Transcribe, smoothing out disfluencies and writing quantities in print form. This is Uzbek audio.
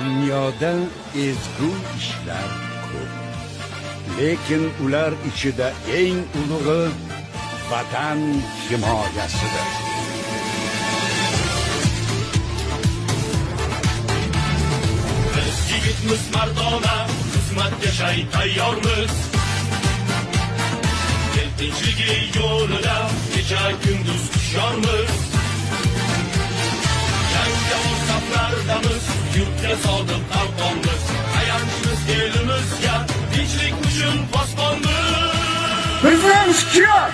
Dunyoda ezgu ishlar ko'p, lekin ular ichida eng ulug'i vatan himoyasidir. Biz yigitmiz mardona, xizmatga shay tayyormiz. Tinchligi yo'lida kecha kunduz hushyormiz. Jangovar saflardamiz, yurtga sodiq qalqonmiz. Tayanchimiz elimizga, tinchlik uchun posbonmiz. Bizning shikor!